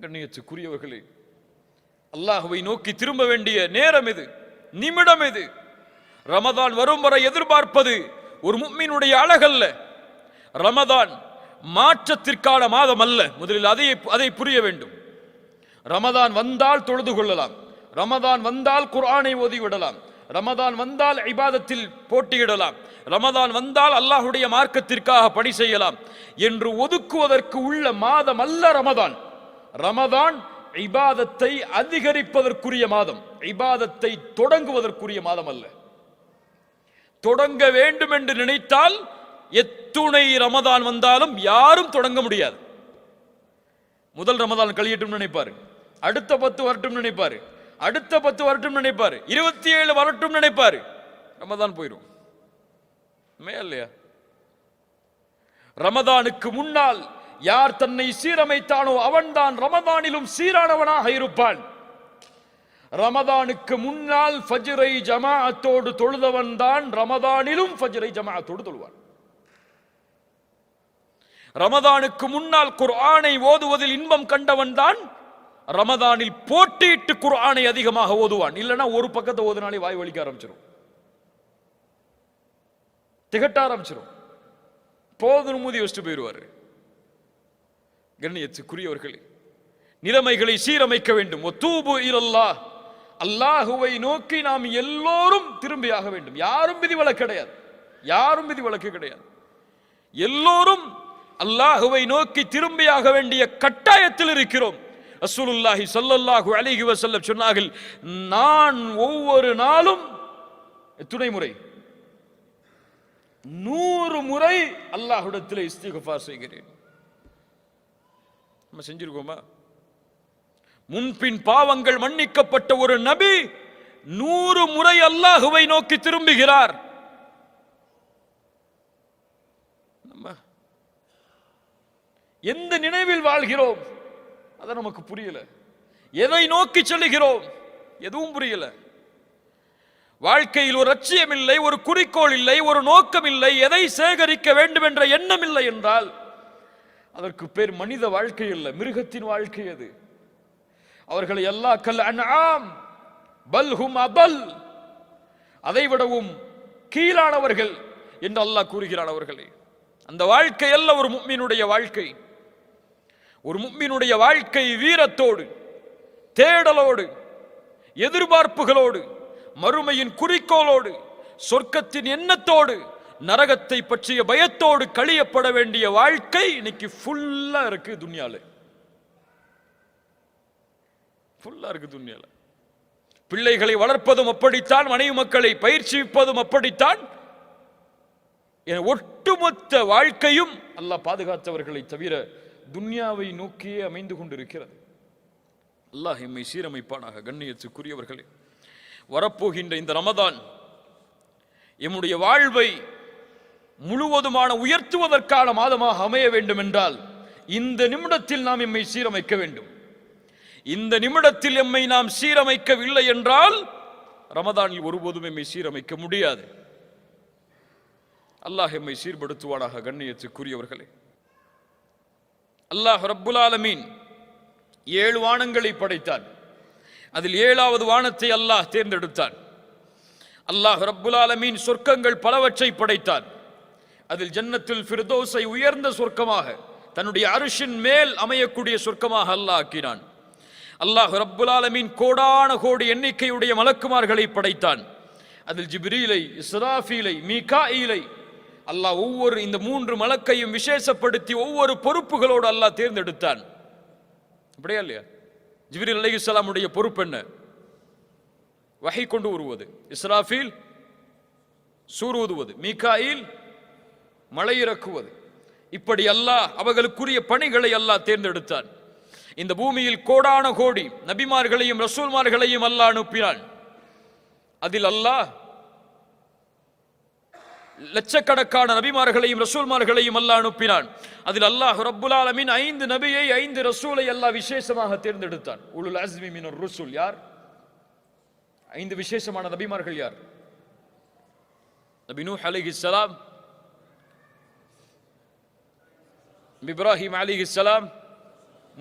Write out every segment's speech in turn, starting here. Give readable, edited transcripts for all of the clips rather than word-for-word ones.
கண்ணியத்துக்குரியவர்களே, அல்லாஹ்வை நோக்கி திரும்ப வேண்டிய நேரம் இது, நிமிடம் இது. ரமதான் வரும் வரை எதிர்பார்ப்பது ஒரு முஃமினுடைய அழகல்ல. ரமதான் மாற்றத்திற்கான மாதம் அல்ல. முதலில் அதை புரிய வேண்டும். ரமதான் வந்தால் தொழுது கொள்ளலாம், ரமதான் வந்தால் குர்ஆனை ஓதிவிடலாம், ரமதான் வந்தால் இபாதத்தில் போட்டியிடலாம், ரமதான் வந்தால் அல்லாஹ்வுடைய மார்க்கத்திற்காக பணி செய்யலாம் என்று ஒதுக்குவதற்கு உள்ள மாதம் அல்ல ரமதான். ரமதான் இபாதத்தை அதிகரிப்பதற்குரிய மாதம், இபாதத்தை தொடங்குவதற்குரிய மாதம் அல்ல. தொடங்க வேண்டும் என்று நினைத்தால் எத்துணை ரமதான் வந்தாலும் யாரும் தொடங்க முடியாது. முதல் ரமதான் கழியட்டும் நினைப்பாரு, அடுத்த 10 வரட்டும் நினைப்பாரு, அடுத்த 10 வரட்டும் நினைப்பாரு, 27 வரட்டும் நினைப்பாரு, ரமதான் போயிடும் இல்லையா? ரமதானுக்கு முன்னால் யார் தன்னை சீரமைத்தானோ அவன்தான் ரமதானிலும் சீரானவனாக இருப்பான். ரமதானுக்கு முன்னால் ஃபஜ்ரை ஜமாஅத்தோடு தொழுதவன் தான் ரமதானிலும் ஃபஜ்ரை ஜமாஅத்தோடு தொழுவான். ரமதானுக்கு முன்னால் குர்ஆனை ஓதுவதில் இன்பம் கண்டவன் தான் ரமதானில் போட்டியிட்டு குர்ஆனை அதிகமாக ஓதுவான். இல்லைன்னா ஒரு பக்கத்தை ஓதுனாலே வாய் வலிக்க ஆரம்பிச்சிடும், திகட்ட ஆரம்பிச்சிடும், போதும் மூதி வச்சுட்டு போயிடுவாரு. கண்ணியத்துக்குரியவர்களே, நிலைமைகளை சீரமைக்க வேண்டும். வதூபு இலல்லாஹ், அல்லாஹுவை நோக்கி நாம் எல்லோரும் திரும்பியாக வேண்டும். யாரும் விதிவிலக்கு கிடையாது, யாரும் விதிவிலக்கு கிடையாது. எல்லோரும் அல்லாஹுவை நோக்கி திரும்பியாக வேண்டிய கட்டாயத்தில் இருக்கிறோம். ரசூலுல்லாஹி ஸல்லல்லாஹு அலைஹி வஸல்லம் சொன்னார்கள், நான் ஒவ்வொரு நாளும் எத்தனை முறை? 100 முறை அல்லாஹ்விடத்தில் இஸ்திக்ஃபார் செய்கிறேன். நம்ம செஞ்சிருக்கோமா? முன்பின் பாவங்கள் மன்னிக்கப்பட்ட ஒரு நபி 100 முறை அல்லாஹுவை நோக்கி திரும்புகிறார். நம்ம எந்த நினைவில் வாழ்கிறோம் அது நமக்கு புரியல. எதை நோக்கி செல்லுகிறோம் எதுவும் புரியல. வாழ்க்கையில் ஒரு லட்சியம் இல்லை, ஒரு குறிக்கோள் இல்லை, ஒரு நோக்கம் இல்லை, எதை சேகரிக்க வேண்டும் என்ற எண்ணம் இல்லை என்றால் அதற்கு பேர் மனித வாழ்க்கை இல்லை, மிருகத்தின் வாழ்க்கை அது. அவர்களை அல்லாஹ் கல் அன்ஆம் பல் ஹும் அபல், அதைவிடவும் கீழானவர்கள் என்று அல்லாஹ் கூறுகிறான் அவர்களே. அந்த வாழ்க்கை அல்ல ஒரு முஃமினுடைய வாழ்க்கை. ஒரு முஃமினுடைய வாழ்க்கை வீரத்தோடு, தேடலோடு, எதிர்பார்ப்புகளோடு, மறுமையின் குறிக்கோளோடு, சொர்க்கத்தின் எண்ணத்தோடு, நரகத்தை பற்றிய பயத்தோடு கழியப்பட வேண்டிய வாழ்க்கை இன்னைக்கு ஃபுல்லா இருக்கு துன்யால. ஃபுல்லா இருக்கு துன்யால. பிள்ளைகளை வளர்ப்பதும் அப்படித்தான், மனைவி மக்களை பயிற்சிப்பதும் அப்படித்தான். ஒட்டுமொத்த வாழ்க்கையும் அல்லாஹ் பாதுகாத்தவர்களை தவிர துன்யாவை நோக்கியே அமைந்து கொண்டிருக்கிறது. அல்லாஹ் எம்மை சீரமைப்பானாக. கண்ணியத்துக்குரியவர்களே, வரப்போகின்ற இந்த ரமதான் எம்முடைய வாழ்வை முழுவதுமான உயர்த்துவதற்கான மாதமாக அமைய வேண்டும் என்றால் இந்த நிமிடத்தில் நாம் எம்மை சீரமைக்க வேண்டும். இந்த நிமிடத்தில் எம்மை நாம் சீரமைக்கவில்லை என்றால் ரமதானில் ஒருபோதும் எம்மை சீரமைக்க முடியாது. அல்லாஹ் எம்மை சீர்படுத்துவானாக. கண்ணியத்துக்குரியவர்களே, அல்லாஹ் ரப்புல் ஆலமீன் 7 வானங்களை படைத்தான். அதில் 7வது வானத்தை அல்லாஹ் தேர்ந்தெடுத்தான். அல்லாஹ் ரப்புல் ஆலமீன் சொர்க்கங்கள் பலவற்றை படைத்தான். அதில் ஜன்னத்துல் ஃபிர்தௌஸை உயர்ந்த சொர்க்கமாக, தன்னுடைய அர்ஷின் மேல் அமையக்கூடிய சொர்க்கமாக அல்லாஹ் ஆக்கினான். அல்லாஹ் ரப்புல் ஆலமீன் கோடான கோடி எண்ணிக்கையுடைய மலக்குமார்களை படைத்தான். அதில் ஜிப்ரீலை, இஸ்ராஃபீலை, மீகாஈலை அல்லாஹ் ஒவ்வொரு இந்த 3 மலக்கையும் விசேஷப்படுத்தி ஒவ்வொரு பொறுப்புகளோடு அல்லாஹ் தேர்ந்தெடுத்தான். அப்படியா இல்லையா? ஜிப்ரீல் அலைஹிஸ்ஸலாமுடைய பொறுப்பு என்ன? வஹி கொண்டு வருவது, இஸ்ராஃபீல் சூர் ஊதுவது, மீகாயில் மழை இறக்குவது. இப்படி அல்லாஹ் அவர்களுக்குரிய பணிகளை அல்லாஹ் தேர்ந்தெடுத்தான். இந்த பூமியில் கோடான கோடி நபிமார்களையும் ரசூல்மார்களையும் அல்லாஹ் அனுப்பினான். அதில் அல்லாஹ் லட்சக்கணக்கான நபிமார்களையும் ரசூல்மார்களையும் அல்லாஹ் அனுப்பினான். அதில் அல்லாஹ் ரப்புல் ஆலமீன் 5 நபியை 5 ரசூலை அல்லாஹ் விசேஷமாக தேர்ந்தெடுத்தான். உலுல் அஸ்மி மினர் ருசுல் யார்? 5 விசேஷமான நபிமார்கள் யார்? நபி நூஹ் அலைஹிஸ்ஸலாம், இப்ராஹிம் அலைஹிஸ்ஸலாம்,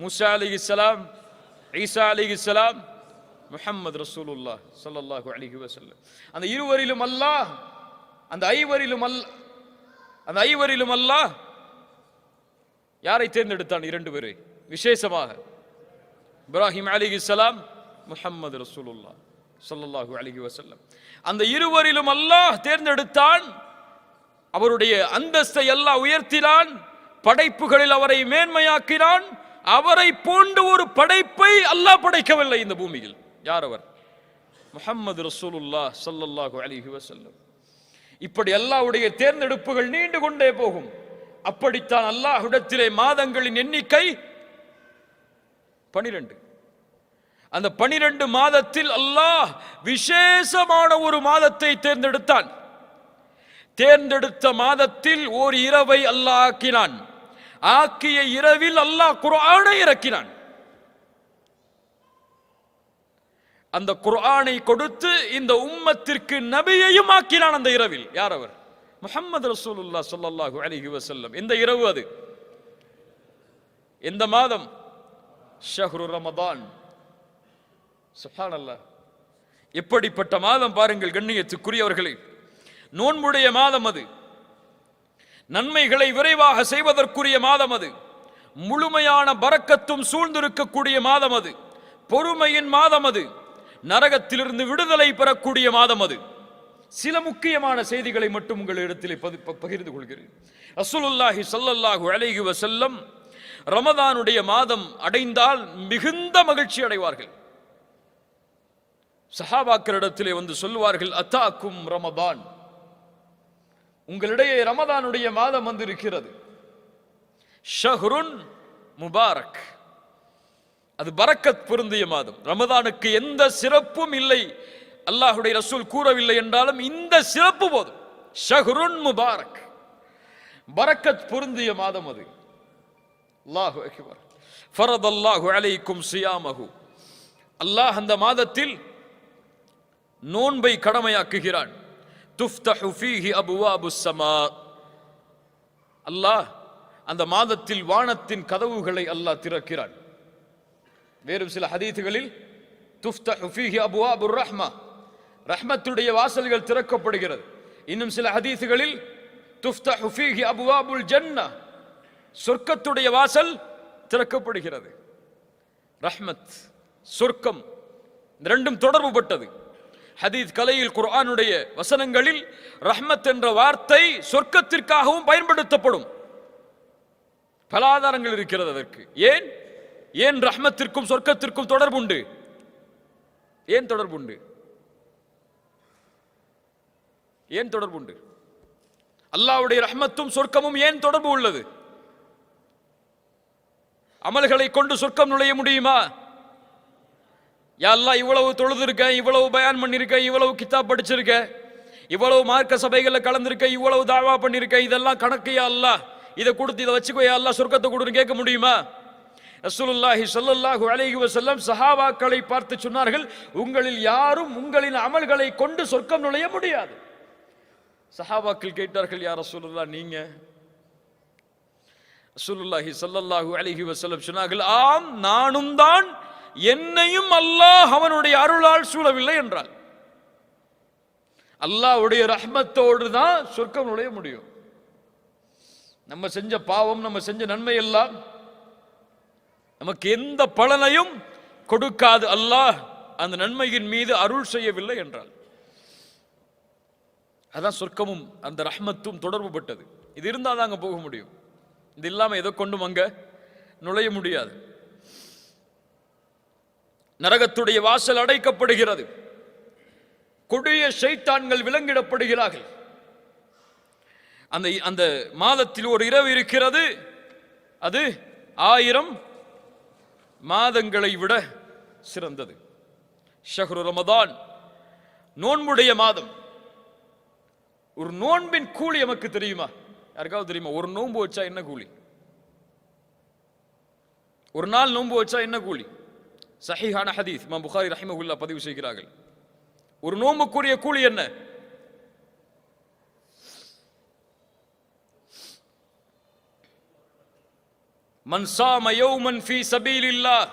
மூசா அலைஹிஸ்ஸலாம், ஈசா அலைஹிஸ்ஸலாம், முஹம்மது ரசூலுல்லாஹ் ஸல்லல்லாஹு அலைஹி வஸல்லம். அந்த இருவரிலும் அல்லாஹ், அந்த ஐவரிலும் அல்லாஹ் யாரை தேர்ந்தெடுத்தான்? இரண்டு பேரை விசேஷமாக. இப்ராஹிம் அலைஹிஸ்ஸலாம், முஹம்மது ரசூலுல்லாஹ் ஸல்லல்லாஹு அலைஹி வஸல்லம். அந்த இருவரிலும் அல்லாஹ் தேர்ந்தெடுத்தான். அவருடைய அந்தஸ்தை அல்லாஹ் உயர்த்தினான். படைப்புகளில் அவரை மேன்மையாக்கினான். அவரை போன்ற ஒரு படைப்பை அல்லாஹ் படைக்கவில்லை இந்த பூமியில். யார் அவர்? முஹம்மது ரசூலுல்லாஹ் ஸல்லல்லாஹு அலைஹி வஸல்லம். இப்படி அல்லாஹ்வுடைய தேர்ந்தெடுப்புகள் நீண்டு கொண்டே போகும். அப்படித்தான் அல்லாஹ்விடத்திலே மாதங்களின் எண்ணிக்கை 12. அந்த 12 மாதத்தில் அல்லாஹ் விசேஷமான ஒரு மாதத்தை தேர்ந்தெடுத்தான். தேர்ந்தெடுத்த மாதத்தில் ஓர் இரவை அல்லாஹ் ஆக்கினான். ஆக்கிய இரவில் அல்லாஹ் குர்ஆனை இறக்கினான். அந்த குர்ஆனை கொடுத்து இந்த உம்மத்திற்கு நபியையும் ஆக்கினான் அந்த இரவில். யார் அவர்? முஹம்மது ரசூலுல்லாஹ் ஸல்லல்லாஹு அலைஹி வஸல்லம். இந்த இரவு அது. எந்த மாதம்? ஷஹ்ரு ரமதான். சுப்ஹானல்லாஹ். எப்படிப்பட்ட மாதம் பாருங்கள் கண்ணியத்துக்குரியவர்களே. நோன்புடைய மாதம் அது. நன்மைகளை விரைவாக செய்வதற்குரிய மாதம் அது. முழுமையான பரக்கத்தும் சூழ்ந்திருக்கக்கூடிய மாதம் அது. பொறுமையின் மாதம் அது. நரகத்திலிருந்து விடுதலை பெறக்கூடிய மாதம் அது. சில முக்கியமான செய்திகளை மட்டும் உங்களிடத்தில் பகிர்ந்து கொள்கிறேன். ரசூலுல்லாஹி ஸல்லல்லாஹு அலைஹி வஸல்லம் ரமதானுடைய மாதம் அடைந்தால் மிகுந்த மகிழ்ச்சி அடைவார்கள். சஹாபாக்களிடத்திலே வந்து சொல்லுவார்கள், அத்தாக்கும் ரமதான், உங்களிடையே ரமதானுடைய மாதம் வந்து இருக்கிறது. ஷஹ்ருன் முபாரக், அது பரக்கத் பொருந்திய மாதம். ரமதானுக்கு எந்த சிறப்பும் இல்லை, அல்லாஹ்வுடைய ரசூல் கூறவில்லை என்றாலும் இந்த சிறப்பு போதும். ஷஹ்ருன் முபாரக், பரக்கத் பொருந்திய மாதம் அது. அல்லாஹு அக்பர். ஃபரதல்லாஹு அலைக்கும் சியாமஹு, அல்லாஹ் அந்த மாதத்தில் நோன்பை கடமையாக்குகிறான். துஃப்தஹு ஃபீஹி அபுவாபுஸ் ஸமா, அல்லாஹ் அந்த மாதத்தில் வானத்தின் கதவுகளை அல்லாஹ் திறக்கிறான். வேறு சில ஹதீதுகளில் துஃப்தஹு ஃபீஹி அபுவாபுர் ரஹ்மா, ரஹ்மத்துடைய வாசல்கள் திறக்கப்படுகிறது. இன்னும் சில ஹதீதுகளில் துஃப்தஹு ஃபீஹி அபுவாபுல் ஜன்னah, சொர்க்கத்துடைய வாசல் திறக்கப்படுகிறது. ரஹ்மத், சொர்க்கம், இரண்டும் தொடர்புபட்டது. ஹதீஸ் கலையில் குர்ஆனுடைய வசனங்களில் ரஹ்மத் என்ற வார்த்தை சொர்க்கத்திற்காகவும் பயன்படுத்தப்படும். பல ஆதாரங்கள் இருக்கிறது அதற்கு. ஏன் ரஹ்மத்திற்கும் சொர்க்கத்திற்கும் தொடர்புண்டு? ஏன் தொடர்புண்டு? ஏன் தொடர்புண்டு? அல்லாஹ்வுடைய ரஹ்மத்தும் சொர்க்கமும் ஏன் தொடர்பு உள்ளது? அமல்களை கொண்டு சொர்க்கம் நுழைய முடியுமா? யா அல்லாஹ், இவ்வளவு தொழுதிருக்க, இவ்வளவு பயான் பண்ணிருக்க, இவ்வளவு கிதாப் படிச்சிருக்க, இவ்வளவு மார்க்க சபைகளில் கலந்திருக்க, இவ்வளவு தாவா பண்ணிருக்க, இதெல்லாம் கணக்கு யா அல்லாஹ், இதை கொடுத்து இதை வச்சுக்கோ யா அல்லாஹ், சொர்க்கத்தை கொடுன்னு கேட்க முடியுமா? ரசூலுல்லாஹி ஸல்லல்லாஹு அலைஹி வஸல்லம் சஹாபாக்களை பார்த்து சொன்னார்கள், உங்களில் யாரும் உங்களின் அமல்களை கொண்டு சொர்க்கம் நுழைய முடியாது. சஹாபாக்கள் கேட்டார்கள், யா ரசூலுல்லாஹ் நீங்க? ரசூலுல்லாஹி ஸல்லல்லாஹு அலைஹி வஸல்லம் சொன்னார்கள், ஆம், நானும் தான், என்னையும் அல்லாஹ் அவனுடைய அருளால் சூழவில்லை என்றால். அல்லாஹ்வுடைய ரஹ்மத்தோடு தான் சொர்க்கம் நுழைய முடியும். நம்ம செஞ்ச பாவம், நம்ம செஞ்ச நன்மை எல்லாம் நமக்கு எந்த பலனையும் கொடுக்காது, அல்லாஹ் அந்த நன்மையின் மீது அருள் செய்யவில்லை என்றால். அதான் சொர்க்கமும் அந்த ரஹ்மத்தும் தொடர்பு பட்டது. இது இருந்தால் தான் அங்க போக முடியும். இது இல்லாம எதை கொண்டும் அங்க நுழைய முடியாது. நரகத்துடைய வாசல் அடைக்கப்படுகிறது. கொடிய ஷைத்தான்கள் விலங்கிடப்படுகிறார்கள். அந்த மாதத்தில் ஒரு இரவு இருக்கிறது, அது 1000 மாதங்களை விட சிறந்தது. ஷஹ்ரு ரமதான், நோன்புடைய மாதம். ஒரு நோன்பின் கூலி நமக்கு தெரியுமா? யாருக்காவது தெரியுமா? ஒரு நோன்பு வச்சா என்ன கூலி? ஒரு நாள் நோன்பு வச்சா என்ன கூலி? சஹீஹான ஹதீஸ் இமாம் புகாரி ரஹிமஹுல்லாஹ் பதிவு செய்கிறார்கள். ஒரு நோன்புக்குரிய கூலி என்ன? மன் சாம யௌமன் ஃபீ சபீலில்லாஹ்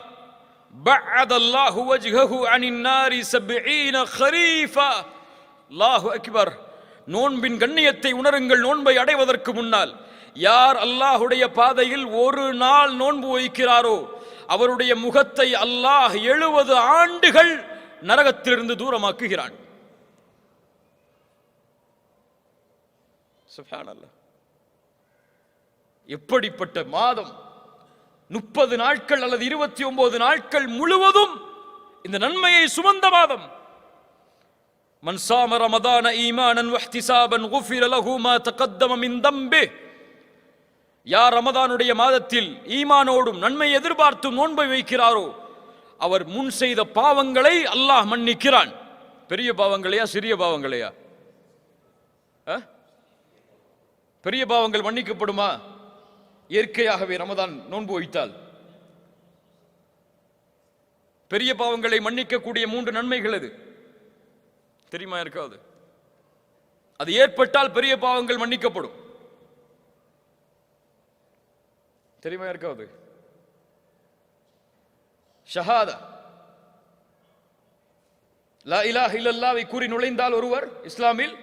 பஅத அல்லாஹு வஜ்ஹஹு அனின் நாரி 70 கரீஃபா. அல்லாஹு அக்பர். நோன்பின் கண்ணியத்தை உணருங்கள். நோன்பை அடைவதற்கு முன்னால் யார் அல்லாஹுடைய பாதையில் ஒரு நாள் நோன்பு வைக்கிறாரோ அவருடைய முகத்தை அல்லாஹ் 70 ஆண்டுகள் நரகத்திலிருந்து தூரமாக்குகிறான். சுப்ஹானல்லாஹ். எப்படிப்பட்ட மாதம்! 30 நாட்கள் அல்லது 29 நாட்கள் முழுவதும் இந்த நன்மையை சுமந்த மாதம். மன் சாம ரமதான ஈமானன் வஹ்திசாபன் குஃபிர லஹு மா தகத்தம மின் தம்பி. யார் ரமதானுடைய மாதத்தில் ஈமானோடும் நன்மை எதிர்பார்த்தும் நோன்பை வைக்கிறாரோ அவர் முன் செய்த பாவங்களை அல்லாஹ் மன்னிக்கிறான். பெரிய பாவங்களையா சிறிய பாவங்களையா? பெரிய பாவங்கள் மன்னிக்கப்படுமா? இயற்கையாகவே ரமதான் நோன்பு வைத்தால் பெரிய பாவங்களை மன்னிக்கக்கூடிய 3 நன்மைகள் எது தெரியுமா? இருக்காது. அது ஏற்பட்டால் பெரிய பாவங்கள் மன்னிக்கப்படும். தெரியுமா? இருக்காது. ஷஹாதா, லா இலாஹ இல்லல்லாஹ்வை கூறி நுழைந்தால் ஒருவர் இஸ்லாமில்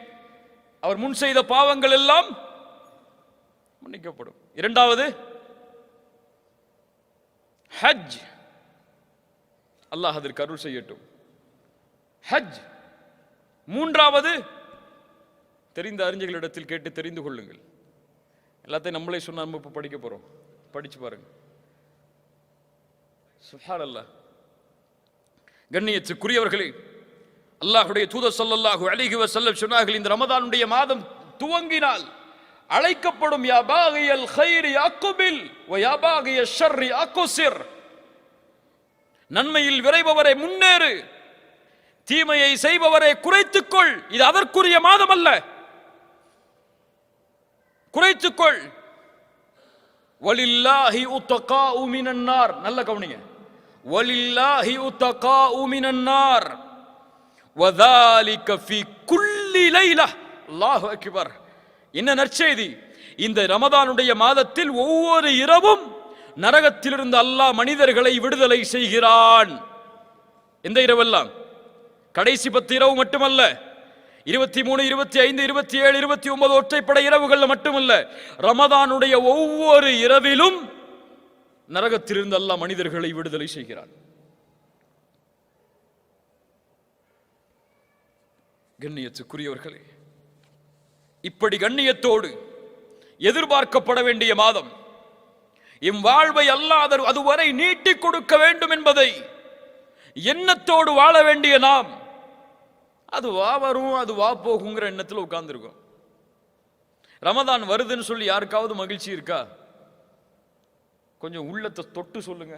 அவர் முன் செய்த பாவங்கள் எல்லாம் மன்னிக்கப்படும். இரண்டாவது ஹஜ். அல்லாஹ் அதற்கு அருள் செய்யட்டும். ஹஜ். மூன்றாவது தெரிந்த அறிஞர்களிடத்தில் கேட்டு தெரிந்து கொள்ளுங்கள். எல்லாத்தையும் நம்மளே சொன்னா நம்ம இப்ப படிக்க போறோம். படிச்சு பாருங்க. சுப்ஹானல்லாஹ். கண்ணியத்துக்குரியவர்களே, அல்லாஹ்வுடைய தூதர் ஸல்லல்லாஹு அலைஹி வஸல்லம் சொன்னார்கள், இந்த ரமதானுடைய மாதம் துவங்கினால் அழைக்கப்படும் யா பாகியல் கைரி அக்பில் வ யா பாகிய ஷர்ரி அக்ஸிர். நன்மையில் விரைபவரை முன்னேறு, தீமையை செய்பவரை குறைத்துக்கொள். இது அதற்குரிய மாதம் அல்ல. குறைத்துக்கொள். வலில்லாஹி உத்தகாஉ மினன் நார். நல்ல கவனிங்க. வலில்லாஹி உத்தகாஉ மினன் நார் வதாலிக ஃபீ குல்லி லைலா. அல்லாஹு அக்பர். என்ன நற்செய்தி! இந்த ரமதானுடைய மாதத்தில் ஒவ்வொரு இரவும் நரகத்திலிருந்து அல்லாஹ் மனிதர்களை விடுதலை செய்கிறான். எந்த இரவெல்லாம்? கடைசி 10 இரவு மட்டுமல்ல, 23, 25, 27, 29 ஒற்றைப்படை இரவுகள் மட்டுமல்ல, ரமதானுடைய ஒவ்வொரு இரவிலும் நரகத்திலிருந்து அல்லாஹ் மனிதர்களை விடுதலை செய்கிறான். கண்ணியத்துக்குரியவர்களே, இப்படி கண்ணியத்தோடு எதிர்பார்க்கப்பட வேண்டிய மாதம், எம் வாழ்வை அல்லாஹ் அதுவரை நீட்டிக் கொடுக்க வேண்டும் என்பதை எண்ணத்தோடு வாழ வேண்டிய நாம், அது வா வரும் அது வா போகுங்கிற எண்ணத்தில் உட்கார்ந்துருக்கோம். ரமதான் வருதுன்னு சொல்லி யாருக்காவது மகிழ்ச்சி இருக்கா? கொஞ்சம் உள்ளத்தை தொட்டு சொல்லுங்க.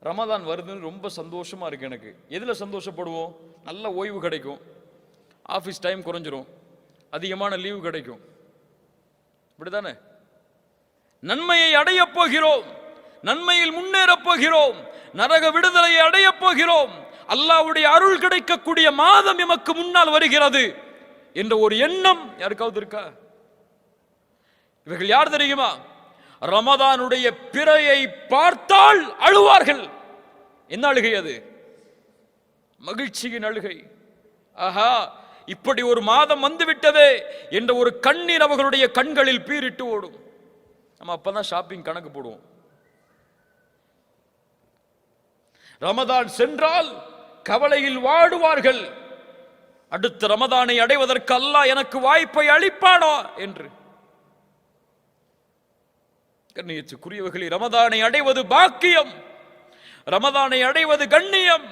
ரமதான் வருதுன்னு ரொம்ப சந்தோஷமா இருக்கு எனக்கு. எதுல சந்தோஷப்படுவோம்? நல்ல ஓய்வு கிடைக்கும், ஆஃபீஸ் டைம் குறைஞ்சிரும், அதிகமான லீவு கிடைக்கும். இப்படிதானே? நன்மையை அடையப் போகிறோம், நன்மையில் முன்னேறப் போகிறோம், நரக விடுதலையை அடையப் போகிறோம், அல்லாஹ்வுடைய அருள் கிடைக்கக்கூடிய மாதம் எமக்கு முன்னால் வருகிறது என்ற ஒரு எண்ணம் யாருக்காவது இருக்கா? இவர்கள் யார் தெரியுமா? ரமதானுடைய பிறையை பார்த்தால் அழுவார்கள். என்ன அழுகை அது? மகிழ்ச்சியின் அழுகை. ஆஹா, இப்படி ஒரு மாதம் வந்துவிட்டதே என்ற ஒரு கண்ணீர் அவர்களுடைய கண்களில் பீரிட்டு ஓடும். நம்ம அப்பதான் ஷாப்பிங் கணக்கு போடுவோம். ரமதான் சென்றால் கவலையில் வாடுவார்கள். அடுத்த ரமதானை அடைவதற்கு அல்லாஹ் எனக்கு வாய்ப்பை அளிப்பானா என்று. கண்ணியத்துக்குரியவர்களே, ரமதானை அடைவது பாக்கியம், ரமதானை அடைவது கண்ணியம்,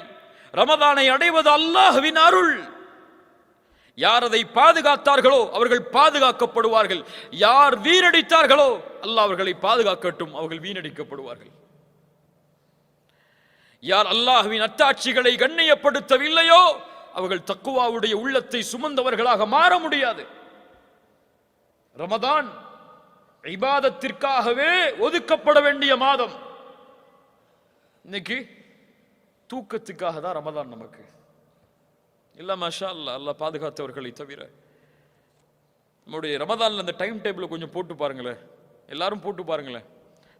ரமதானை அடைவது அல்லாஹ்வின் அருள். யார் அதை பாதுகாத்தார்களோ அவர்கள் பாதுகாக்கப்படுவார்கள். யார் வீணடித்தார்களோ அல்லாஹ் அவர்களை பாதுகாக்கட்டும், அவர்கள் வீணடிக்கப்படுவார்கள். யார் அல்லாஹ்வின் அத்தாட்சிகளை கண்ணியப்படுத்தவில்லையோ அவர்கள் தக்குவாவுடைய உள்ளத்தை சுமந்தவர்களாக மாற முடியாது. ரமதான் இபாதத்திற்காகவே ஒதுக்கப்பட வேண்டிய மாதம். இன்னைக்கு தூக்கத்துக்காக தான் ரமதான் நமக்கு இல்ல. மாஷா அல்லாஹ், அல்லாஹ் பாதுகாத்தவர்களை தவிர. நம்முடைய ரமதான்ல அந்த டைம் டேபிள் கொஞ்சம் போட்டு பாருங்களேன், எல்லாரும் போட்டு பாருங்களேன்.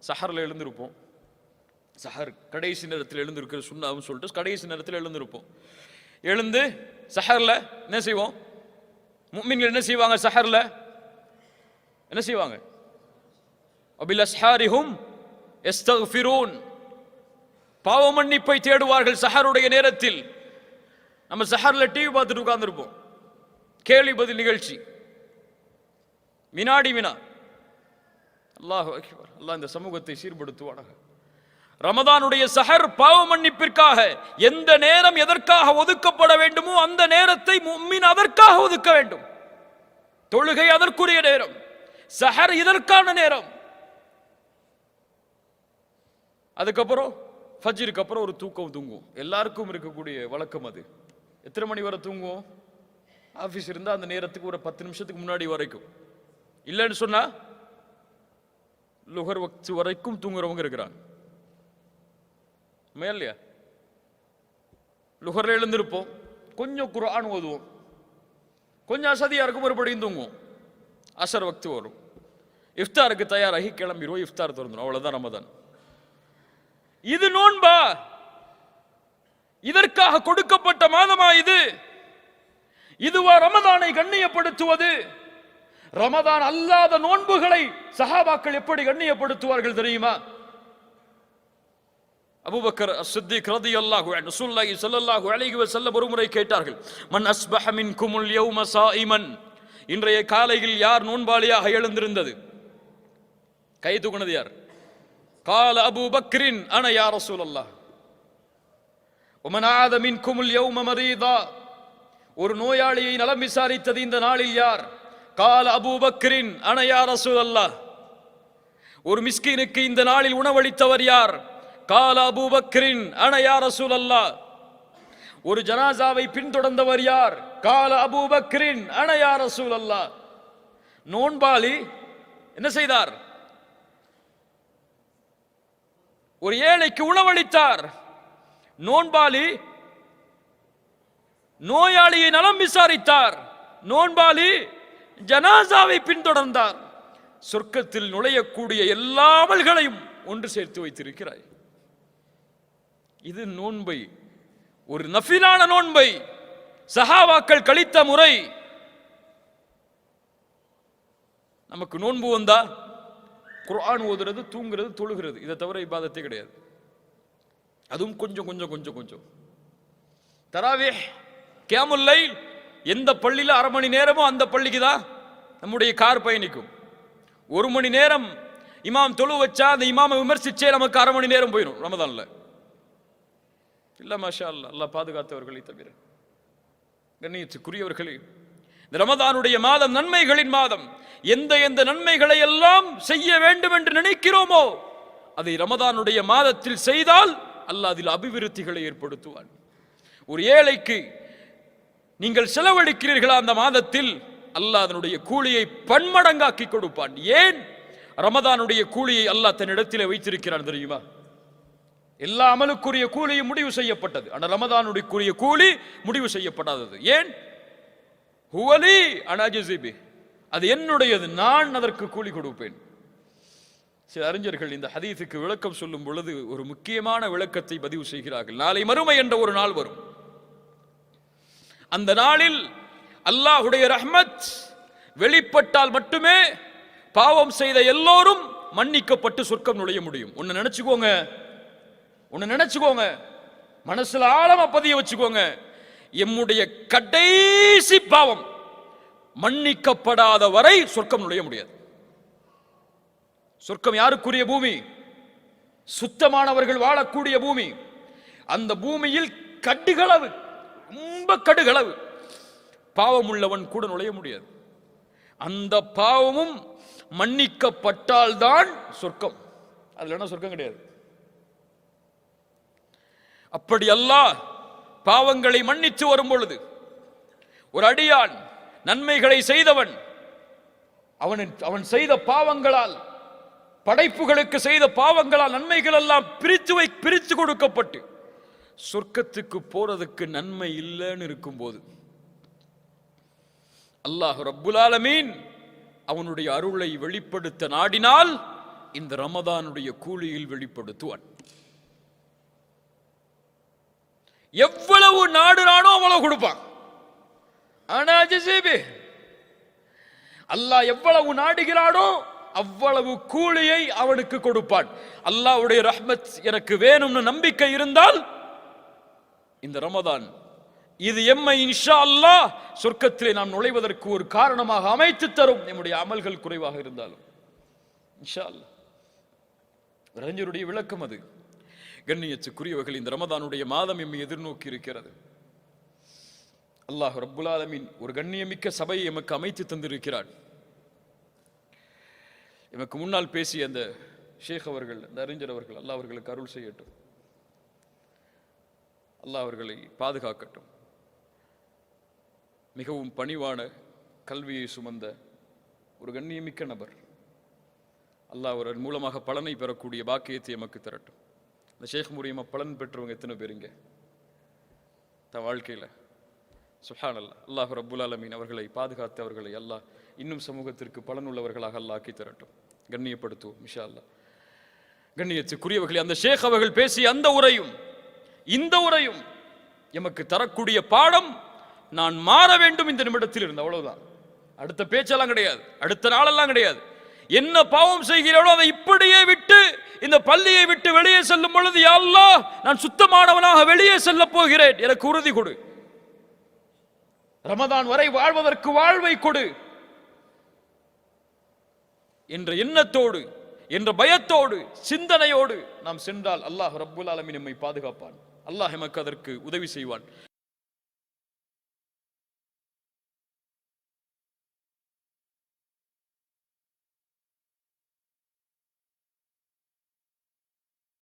சஹரில் எழுந்திருப்போம். சஹர் கடைசி நேரத்தில் எழுந்திருக்கிற சுண்ணாவும் சொல்லிட்டு கடைசி நேரத்தில் எழுந்திருப்போம். எழுந்து சஹரில் என்ன செய்வோம்? முஃமின்கள் என்ன செய்வாங்க? சஹரில் என்ன செய்வாங்க? அபில் அஸ்ஹாரிஹும் யஸ்தக்ஃபிரூன், பாவ மன்னிப்பை தேடுவார்கள் சஹருடைய நேரத்தில். நம்ம சஹரில் டிவி பார்த்துட்டு உட்கார்ந்துருப்போம். கேள்வி பதில் நிகழ்ச்சி, வினாடி வினா. அல்லாஹு அக்பர். அல்லாஹ் இந்த சமூகத்தை சீர்படுத்துவானாக. ரமதானுடைய சஹர் பாவ மன்னிப்பிற்காக எந்த நேரம் எதற்காக ஒதுக்கப்பட வேண்டுமோ அந்த நேரத்தை முஃமின் அதற்காக ஒதுக்க வேண்டும். தொழுகை அதற்குரிய நேரம், சஹர் இதற்கான நேரம். அதுக்கப்புறம் ஃபஜ்ருக்கு அப்புறம் ஒரு தூக்கம் தூங்குவோம். எல்லாருக்கும் இருக்கக்கூடிய வழக்கம் அது. எத்தனை மணி வரை தூங்குவோம்? ஆஃபீஸ் இருந்தால் அந்த நேரத்துக்கு ஒரு 10 நிமிஷத்துக்கு முன்னாடி வரைக்கும். இல்லைன்னு சொன்னா லுஹர் வக்த் வரைக்கும் தூங்குறவங்க இருக்கிறாங்க. இல்லையா? லுஹர்ல எழுந்திருப்போம், கொஞ்சம் குர்ஆன் ஓதுவோம், கொஞ்சம் அசதியா இருக்கும், மறுபடியும் தூங்குவோம். அசர் வக்து வரும், இஃப்தாருக்கு தயாராகி கிளம்பிடுவோம், இஃப்தார் திறந்துடும். அவ்வளவுதான் ரமதான். இது நோன்பா? இதற்காக கொடுக்கப்பட்ட மாதமா இது? இதுவா ரமதானை கண்ணியப்படுத்துவது? ரமதான் அல்லாத நோன்புகளை சஹாபாக்கள் எப்படி கண்ணியப்படுத்துவார்கள் தெரியுமா? அபூபக்கர் அஸ்-சித்தீக் ரலியல்லாஹு அன்ஹு ரசூலுல்லாஹி ஸல்லல்லாஹு அலைஹி வஸல்லம் ஒருமுறை கேட்டார்கள், மன் அஸ்பஹ மின்குமுல் யௌம ஸாயிமன், இன்றைய காலையில் யார் நோன்பாளியாக எழுந்திருந்தது? கை தூக்குனது யார்? கால அபூபக்ரின் அன யா ரசூலல்லாஹ். வமன் ஆத மின்குமுல் யௌம மரீதா, ஒரு நோயாளியை நலம் விசாரித்தது இந்த நாளில் யார்? கால அபூபக்ரின் அன யா ரசூலல்லாஹ். ஒரு மிஸ்கீனுக்கு இந்த நாளில் உணவளித்தவர் யார்? கால அபூபக்ரின் அன யா ரசூலல்லாஹ். ஒரு ஜனாசாவை பின்தொடர்ந்தவர் யார்? கால அபூபக்ரின் அன யா ரசூலல்லாஹ். நோன்பாளி என்ன செய்தார்? ஒரு ஏழைக்கு உணவளித்தார். நோன்பாளி நோயாளியை நலம் விசாரித்தார். நோன்பாளி ஜனாசாவை பின்தொடர்ந்தார். சொர்க்கத்தில் நுழையக்கூடிய எல்லா அமல்களையும் ஒன்று சேர்த்து வைத்திருக்கிறாய். இது நோன்பை, ஒரு நஃபிலான நோன்பை சஹாபாக்கள் கழித்த முறை. நமக்கு நோன்பு வந்தா குர்ஆன் ஓதுறது, தூங்குறது, தொழுகிறது, இதை தவிர இபாதத்தே கிடையாது. அதுவும் கொஞ்சம் கொஞ்சம் கொஞ்சம் கொஞ்சம். தராவீஹ், கியாமுல் லைல், எந்த பள்ளியில அரை மணி நேரமோ அந்த பள்ளிக்கு தான் நம்முடைய கார் பயணிக்கும். 1 மணி நேரம் இமாம் தொழு வச்சா அந்த இமாமை விமர்சிச்சே நமக்கு அரை மணி நேரம் போயிடும் ரமதான்ல. இல்ல மாஷா அல்லாஹ், அல்லாஹ் பாதுகாத்தவர்களை தவிர. கண்ணியத்துக்குரியவர்களே, இந்த ரமதானுடைய மாதம் நன்மைகளின் மாதம். எந்த எந்த நன்மைகளை எல்லாம் செய்ய வேண்டும் என்று நினைக்கிறோமோ அதை ரமதானுடைய மாதத்தில் செய்தால் அல்லாஹ் அதில் அபிவிருத்திகளை ஏற்படுத்துவான். ஒரு ஏழைக்கு நீங்கள் செலவழிக்கிறீர்களா அந்த மாதத்தில், அல்லாஹ் அதனுடைய கூலியை பன்மடங்காக்கி கொடுப்பான். ஏன்? ரமதானுடைய கூலியை அல்லாஹ் தன்னிடத்திலே வைத்திருக்கிறான் தெரியுமா? எல்லா அமலுக்குரிய கூலியும் முடிவு செய்யப்பட்டது, ஆனால் ரமதானுடைய கூலி முடிவு செய்யப்படாதது. ஏன்? ஹுவலி அனாஜிபி, அது என்னுடையது, நான் அதற்கு கூலி கொடுப்பேன். சில அறிஞர்கள் இந்த ஹதீஸுக்கு விளக்கம் சொல்லும் பொழுது ஒரு முக்கியமான விளக்கத்தை பதிவு செய்கிறார்கள். நாளை மறுமை என்ற ஒரு நாள் வரும். அந்த நாளில் அல்லாஹ்வுடைய ரஹ்மத் வெளிப்பட்டால் மட்டுமே பாவம் செய்த எல்லோரும் மன்னிக்கப்பட்டு சொர்க்கம் நுழைய முடியும். ஒன்னு நினைச்சுக்கோங்க, மனசுல ஆழமா பதிய வச்சுக்கோங்க. எம்முடைய கடைசி பாவம் மன்னிக்கப்படாத வரை சொர்க்கம் நுழைய முடியாது. சொர்க்கம் யாருக்குரிய பூமி? சுத்தமானவர்கள் வாழக்கூடிய பூமி. அந்த பூமியில் கடுகளவு, ரொம்ப கடுகளவு பாவம் உள்ளவன் கூட நுழைய முடியாது. அந்த பாவமும் மன்னிக்கப்பட்டால்தான் சொர்க்கம். அதுல என்ன சொர்க்கம் கிடையாது. அப்படி அல்லாஹ் பாவங்களை மன்னித்து வரும் பொழுது ஒரு அடியான் நன்மைகளை செய்தவன், அவன் செய்த பாவங்களால், படைப்புகளுக்கு செய்த பாவங்களால் நன்மைகள் எல்லாம் பிரித்து கொடுக்கப்பட்டு சொர்க்கத்துக்கு போறதுக்கு நன்மை இல்லைன்னு இருக்கும் போது அல்லாஹ் ரப்புல் ஆலமீன் அவனுடைய அருளை வெளிப்படுத்த நாடினால் இந்த ரமதானுடைய கூலியில் வெளிப்படுத்துவான். எவ்வளவு நாடுறானோ அவ்வளவு கொடுப்பான். ஆனா அல்லாஹ் எவ்வளவு நாடுகிறானோ அவ்வளவு கூலியை அவனுக்கு கொடுப்பான். அல்லாஹ்வுடைய ரஹ்மத் எனக்கு வேணும்னு நம்பிக்கை இருந்தால் இந்த ரமதான் இது எம்மை இன்ஷா அல்லாஹ் சொர்க்கத்திலே நாம் நுழைவதற்கு ஒரு காரணமாக அமைத்து தரும். நம்முடைய அமல்கள் குறைவாக இருந்தாலும் இன்ஷா அல்லாஹ். அறிஞருடைய விளக்கம் அது. கண்ணியத்துக்குரியவர்கள், இந்த ரமதானுடைய மாதம் எம்மை எதிர்நோக்கி இருக்கிறது. அல்லாஹ் ரப்புல் ஆலமீன் ஒரு கண்ணியமிக்க சபையை எமக்கு அமைத்து தந்திருக்கிறார். எமக்கு முன்னால் பேசிய அந்த ஷேக் அவர்கள், அந்த அறிஞர் அவர்கள், அல்லாஹ் அவர்களுக்கு அருள் செய்யட்டும், அல்லாஹ் அவர்களை பாதுகாக்கட்டும். மிகவும் பணிவான கல்வியை சுமந்த ஒரு கண்ணியமிக்க நபர். அல்லாஹ் அவர் மூலமாக பலனை பெறக்கூடிய பாக்கியத்தை எமக்கு தரட்டும். இந்த ஷேக் மூலியமா பலன் பெற்றவங்க எத்தனை பேருங்க தன் வாழ்க்கையில? சுப்ஹானல்லாஹ். அல்லாஹ் ரப்புல் ஆலமீன் அவர்களை பாதுகாத்து அவர்களை அல்லாஹ் இன்னும் சமூகத்திற்கு பலனுள்ளவர்களாக அல்லாஹ் ஆக்கி தரட்டும். கண்ணியப்படுத்துவோம் இன்ஷா அல்லாஹ். கண்ணியத்துக்குரியவர்களே, அந்த ஷேக் அவர்கள் பேசிய அந்த உரையும் இந்த உரையும் எமக்கு தரக்கூடிய பாடம், நான் மாற வேண்டும் இந்த நிமிடத்தில் இருந்து. அவ்வளவுதான். அடுத்த பேச்செல்லாம் கிடையாது, அடுத்த நாளெல்லாம் கிடையாது. என்ன பாவம் செய்கிறோம் அதை இப்படியே விட்டு இந்த பள்ளியை விட்டு வெளியே செல்லும் பொழுது, யா அல்லாஹ் நான் சுத்தமானவனாக வெளியே செல்ல போகிறேன், எனக்கு உறுதி கொடு. ரமதான் வரை வாழ்வதற்கு வாழ்வை கொடு என்ற எண்ணத்தோடு, என்ற பயத்தோடு, சிந்தனையோடு நாம் சென்றால் அல்லாஹ் ரப்புல் ஆலமீன் நம்மை பாதுகாப்பான். அல்லாஹ் எமக்கு அதற்கு உதவி செய்வான்.